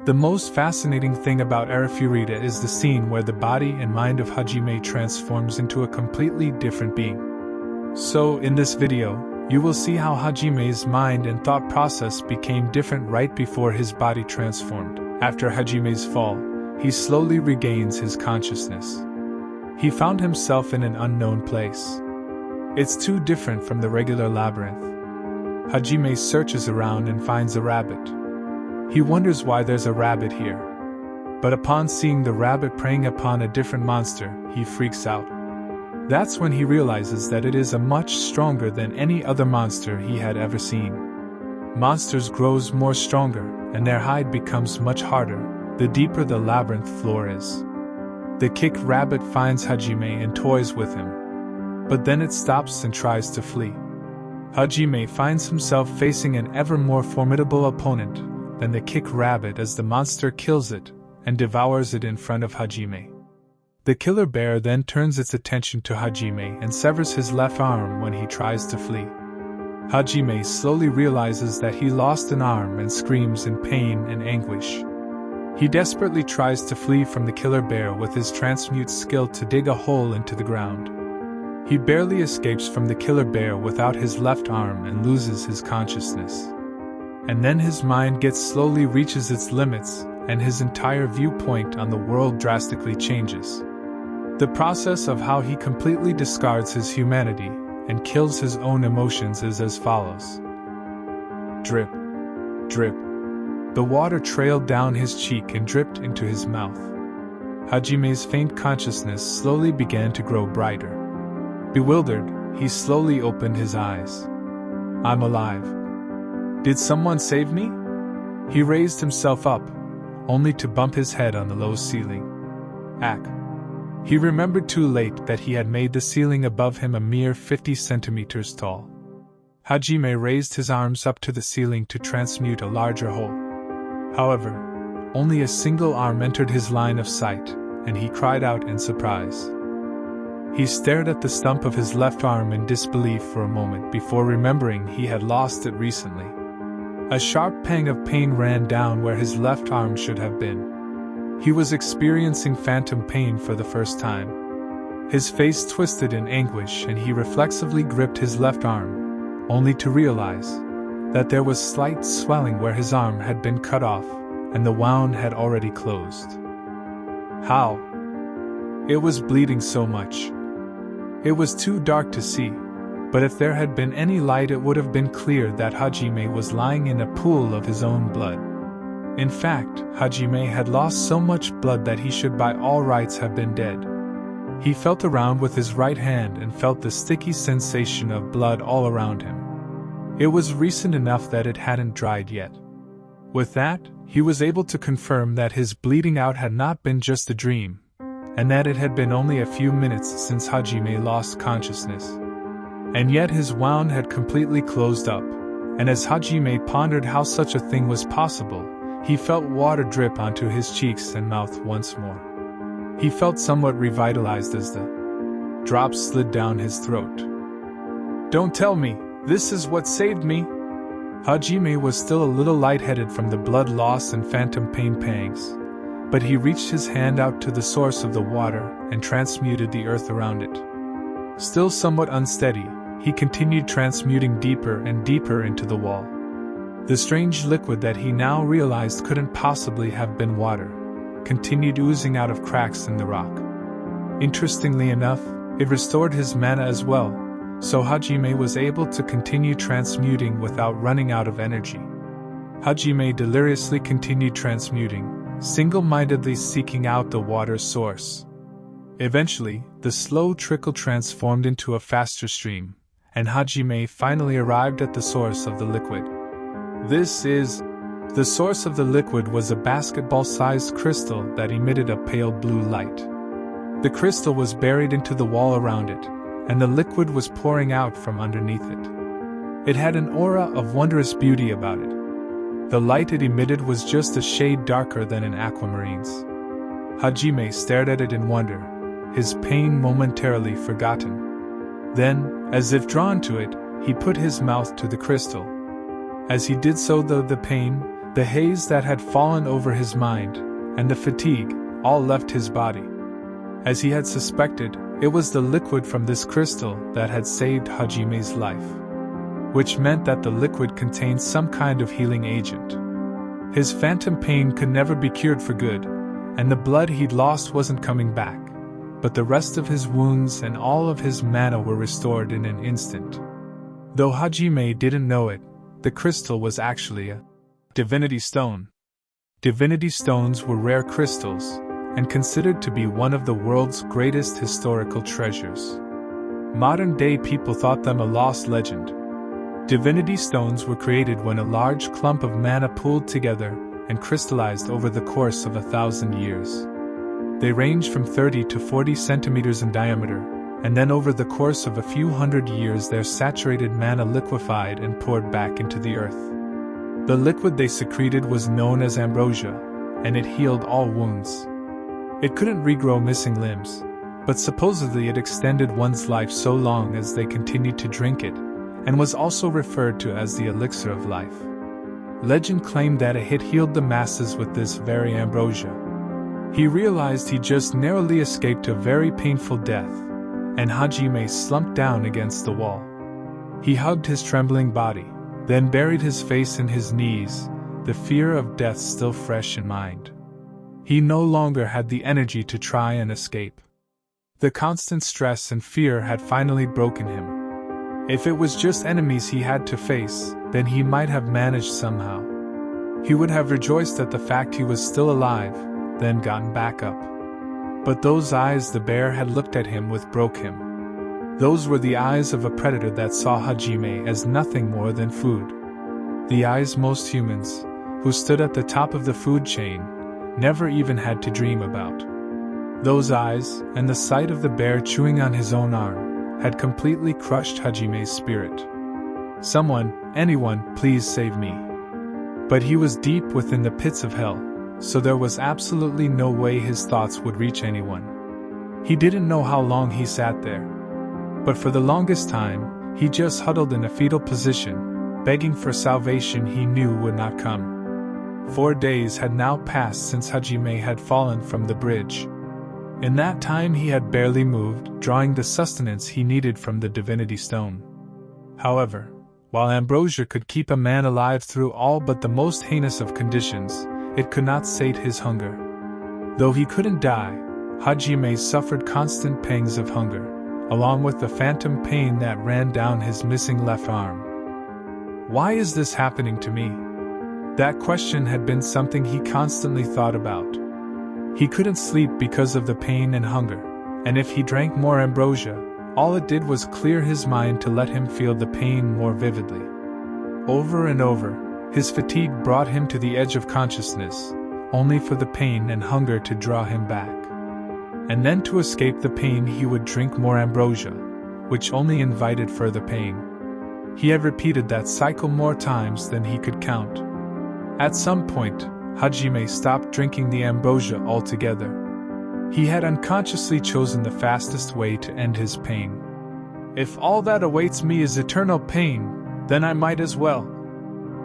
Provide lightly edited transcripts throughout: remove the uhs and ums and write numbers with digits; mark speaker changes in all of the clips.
Speaker 1: The most fascinating thing about Arifureta is the scene where the body and mind of Hajime transforms into a completely different being. So, in this video, you will see how Hajime's mind and thought process became different right before his body transformed. After Hajime's fall, he slowly regains his consciousness. He found himself in an unknown place. It's too different from the regular labyrinth. Hajime searches around and finds a rabbit. He wonders why there's a rabbit here. But upon seeing the rabbit preying upon a different monster, he freaks out. That's when he realizes that it is a much stronger than any other monster he had ever seen. Monsters grows more stronger, and their hide becomes much harder, the deeper the labyrinth floor is. The kick rabbit finds Hajime and toys with him. But then it stops and tries to flee. Hajime finds himself facing an ever more formidable opponent than the kick rabbit as the monster kills it and devours it in front of Hajime. The killer bear then turns its attention to Hajime and severs his left arm when he tries to flee. Hajime slowly realizes that he lost an arm and screams in pain and anguish. He desperately tries to flee from the killer bear with his transmute skill to dig a hole into the ground. He barely escapes from the killer bear without his left arm and loses his consciousness. And then his mind slowly reaches its limits, and his entire viewpoint on the world drastically changes. The process of how he completely discards his humanity and kills his own emotions is as follows. Drip, drip. The water trailed down his cheek and dripped into his mouth. Hajime's faint consciousness slowly began to grow brighter. Bewildered, he slowly opened his eyes. I'm alive. Did someone save me? He raised himself up, only to bump his head on the low ceiling. Ack. He remembered too late that he had made the ceiling above him a mere 50 centimeters tall. Hajime raised his arms up to the ceiling to transmute a larger hole. However, only a single arm entered his line of sight, and he cried out in surprise. He stared at the stump of his left arm in disbelief for a moment before remembering he had lost it recently. A sharp pang of pain ran down where his left arm should have been. He was experiencing phantom pain for the first time. His face twisted in anguish and he reflexively gripped his left arm, only to realize that there was slight swelling where his arm had been cut off, and the wound had already closed. How? It was bleeding so much. It was too dark to see, but if there had been any light it would have been clear that Hajime was lying in a pool of his own blood. In fact, Hajime had lost so much blood that he should by all rights have been dead. He felt around with his right hand and felt the sticky sensation of blood all around him. It was recent enough that it hadn't dried yet. With that, he was able to confirm that his bleeding out had not been just a dream, and that it had been only a few minutes since Hajime lost consciousness. And yet his wound had completely closed up, and as Hajime pondered how such a thing was possible, he felt water drip onto his cheeks and mouth once more. He felt somewhat revitalized as the drops slid down his throat. Don't tell me, this is what saved me? Hajime was still a little lightheaded from the blood loss and phantom pain pangs, but he reached his hand out to the source of the water and transmuted the earth around it. Still somewhat unsteady, he continued transmuting deeper and deeper into the wall. The strange liquid that he now realized couldn't possibly have been water continued oozing out of cracks in the rock. Interestingly enough, it restored his mana as well, so Hajime was able to continue transmuting without running out of energy. Hajime deliriously continued transmuting, single-mindedly seeking out the water source. Eventually, the slow trickle transformed into a faster stream, and Hajime finally arrived at the source of the liquid. The source of the liquid was a basketball-sized crystal that emitted a pale blue light. The crystal was buried into the wall around it, and the liquid was pouring out from underneath it. It had an aura of wondrous beauty about it. The light it emitted was just a shade darker than an aquamarine's. Hajime stared at it in wonder, his pain momentarily forgotten. Then, as if drawn to it, he put his mouth to the crystal. As he did so, the pain, The haze that had fallen over his mind, and the fatigue, all left his body. As he had suspected, it was the liquid from this crystal that had saved Hajime's life. Which meant that the liquid contained some kind of healing agent. His phantom pain could never be cured for good, and the blood he'd lost wasn't coming back, but the rest of his wounds and all of his mana were restored in an instant. Though Hajime didn't know it, the crystal was actually a divinity stone. Divinity stones were rare crystals, and considered to be one of the world's greatest historical treasures. Modern-day people thought them a lost legend. Divinity stones were created when a large clump of mana pooled together and crystallized over the course of 1,000 years. They ranged from 30 to 40 centimeters in diameter, and then over the course of a few hundred years their saturated mana liquefied and poured back into the earth. The liquid they secreted was known as ambrosia, and it healed all wounds. It couldn't regrow missing limbs, but supposedly it extended one's life so long as they continued to drink it, and was also referred to as the elixir of life. Legend claimed that a hit healed the masses with this very ambrosia. He realized he just narrowly escaped a very painful death, and Hajime slumped down against the wall. He hugged his trembling body, then buried his face in his knees, the fear of death still fresh in mind. He no longer had the energy to try and escape. The constant stress and fear had finally broken him. If it was just enemies he had to face, then he might have managed somehow. He would have rejoiced at the fact he was still alive, then gotten back up. But those eyes the bear had looked at him with broke him. Those were the eyes of a predator that saw Hajime as nothing more than food. The eyes most humans, who stood at the top of the food chain, never even had to dream about. Those eyes, and the sight of the bear chewing on his own arm, had completely crushed Hajime's spirit. Someone, anyone, please save me. But he was deep within the pits of hell, so there was absolutely no way his thoughts would reach anyone. He didn't know how long he sat there. But for the longest time, he just huddled in a fetal position, begging for salvation he knew would not come. 4 days had now passed since Hajime had fallen from the bridge. In that time he had barely moved, drawing the sustenance he needed from the divinity stone. However, while ambrosia could keep a man alive through all but the most heinous of conditions, it could not sate his hunger. Though he couldn't die, Hajime suffered constant pangs of hunger, along with the phantom pain that ran down his missing left arm. Why is this happening to me? That question had been something he constantly thought about. He couldn't sleep because of the pain and hunger, and if he drank more ambrosia, all it did was clear his mind to let him feel the pain more vividly. Over and over, his fatigue brought him to the edge of consciousness, only for the pain and hunger to draw him back. And then to escape the pain he would drink more ambrosia, which only invited further pain. He had repeated that cycle more times than he could count. At some point, Hajime stopped drinking the ambrosia altogether. He had unconsciously chosen the fastest way to end his pain. If all that awaits me is eternal pain, then I might as well.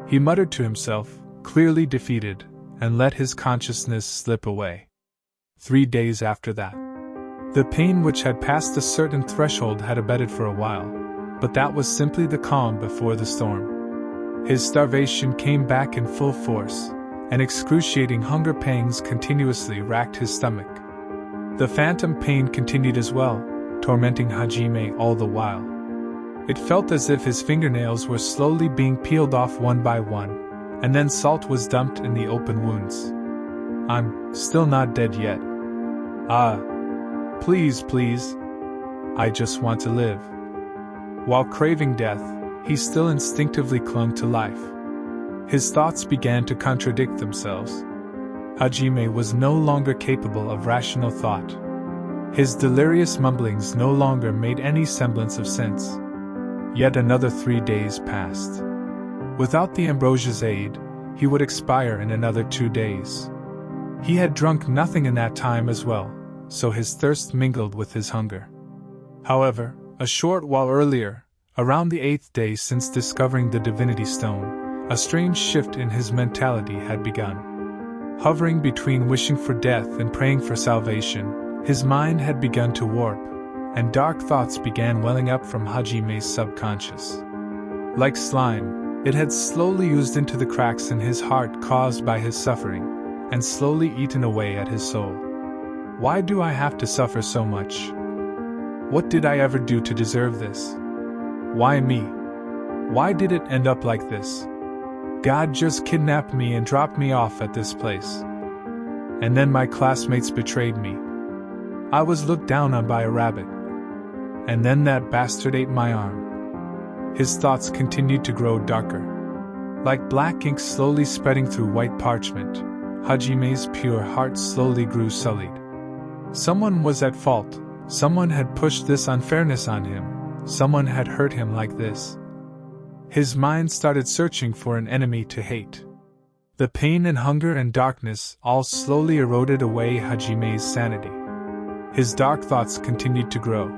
Speaker 1: He muttered to himself, clearly defeated, and let his consciousness slip away. 3 days after that, the pain which had passed a certain threshold had abated for a while, but that was simply the calm before the storm. His starvation came back in full force, and excruciating hunger pangs continuously racked his stomach. The phantom pain continued as well, tormenting Hajime all the while. It felt as if his fingernails were slowly being peeled off one by one, and then salt was dumped in the open wounds. I'm still not dead yet. Please, please. I just want to live. While craving death, he still instinctively clung to life. His thoughts began to contradict themselves. Hajime was no longer capable of rational thought. His delirious mumblings no longer made any semblance of sense. Yet another 3 days passed. Without the ambrosia's aid, he would expire in another 2 days. He had drunk nothing in that time as well, so his thirst mingled with his hunger. However, a short while earlier, around the 8th day since discovering the divinity stone, A strange shift in his mentality had begun. Hovering between wishing for death and praying for salvation, his mind had begun to warp, and dark thoughts began welling up from Hajime's subconscious. Like slime, it had slowly oozed into the cracks in his heart caused by his suffering, and slowly eaten away at his soul. Why do I have to suffer so much? What did I ever do to deserve this? Why me? Why did it end up like this? God just kidnapped me and dropped me off at this place. And then my classmates betrayed me. I was looked down on by a rabbit. And then that bastard ate my arm. His thoughts continued to grow darker. Like black ink slowly spreading through white parchment, Hajime's pure heart slowly grew sullied. Someone was at fault. Someone had pushed this unfairness on him. Someone had hurt him like this. His mind started searching for an enemy to hate. The pain and hunger and darkness all slowly eroded away Hajime's sanity. His dark thoughts continued to grow.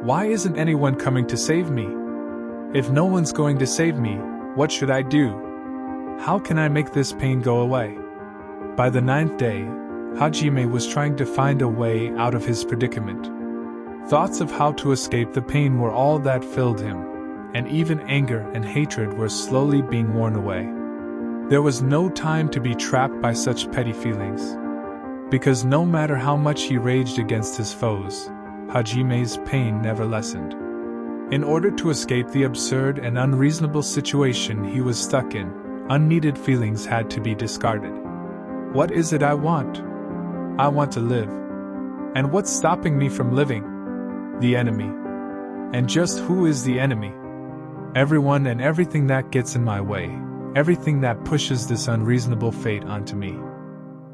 Speaker 1: Why isn't anyone coming to save me? If no one's going to save me, what should I do? How can I make this pain go away? By the 9th day, Hajime was trying to find a way out of his predicament. Thoughts of how to escape the pain were all that filled him, and even anger and hatred were slowly being worn away. There was no time to be trapped by such petty feelings. Because no matter how much he raged against his foes, Hajime's pain never lessened. In order to escape the absurd and unreasonable situation he was stuck in, unneeded feelings had to be discarded. What is it I want? I want to live. And what's stopping me from living? The enemy. And just who is the enemy? Everyone and everything that gets in my way, everything that pushes this unreasonable fate onto me.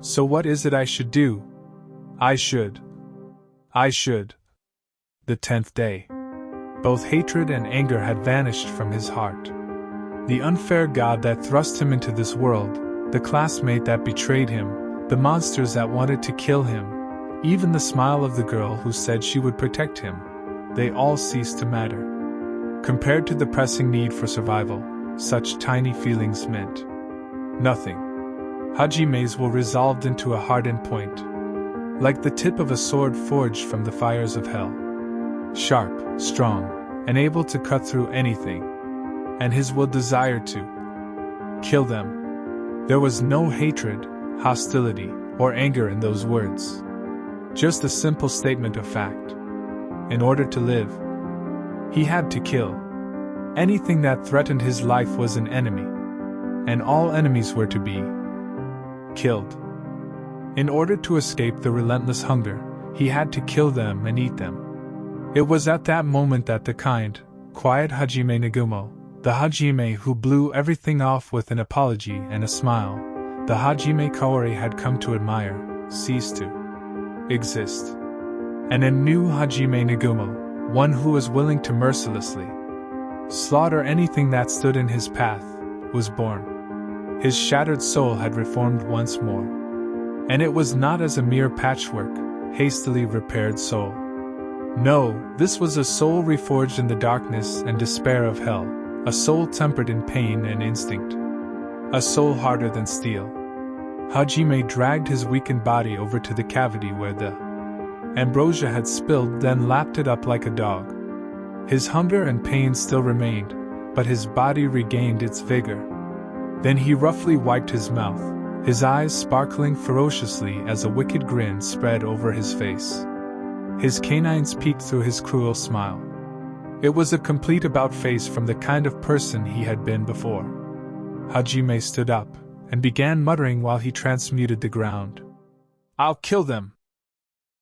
Speaker 1: So what is it I should do? I should. The 10th day. Both hatred and anger had vanished from his heart. The unfair God that thrust him into this world, the classmate that betrayed him, the monsters that wanted to kill him, even the smile of the girl who said she would protect him, they all ceased to matter. Compared to the pressing need for survival, such tiny feelings meant nothing. Hajime's will resolved into a hardened point, like the tip of a sword forged from the fires of hell. Sharp, strong, and able to cut through anything. And his will desired to kill them. There was no hatred, hostility, or anger in those words. Just a simple statement of fact. In order to live, he had to kill. Anything that threatened his life was an enemy. And all enemies were to be killed. In order to escape the relentless hunger, he had to kill them and eat them. It was at that moment that the kind, quiet Hajime Nagumo, the Hajime who blew everything off with an apology and a smile, the Hajime Kaori had come to admire, ceased to exist. And a new Hajime Nagumo, one who was willing to mercilessly slaughter anything that stood in his path, was born. His shattered soul had reformed once more. And it was not as a mere patchwork, hastily repaired soul. No, this was a soul reforged in the darkness and despair of hell, a soul tempered in pain and instinct. A soul harder than steel. Hajime dragged his weakened body over to the cavity where the ambrosia had spilled, then lapped it up like a dog. His hunger and pain still remained, but his body regained its vigor. Then he roughly wiped his mouth, his eyes sparkling ferociously as a wicked grin spread over his face. His canines peeked through his cruel smile. It was a complete about-face from the kind of person he had been before. Hajime stood up and began muttering while he transmuted the ground. "I'll kill them!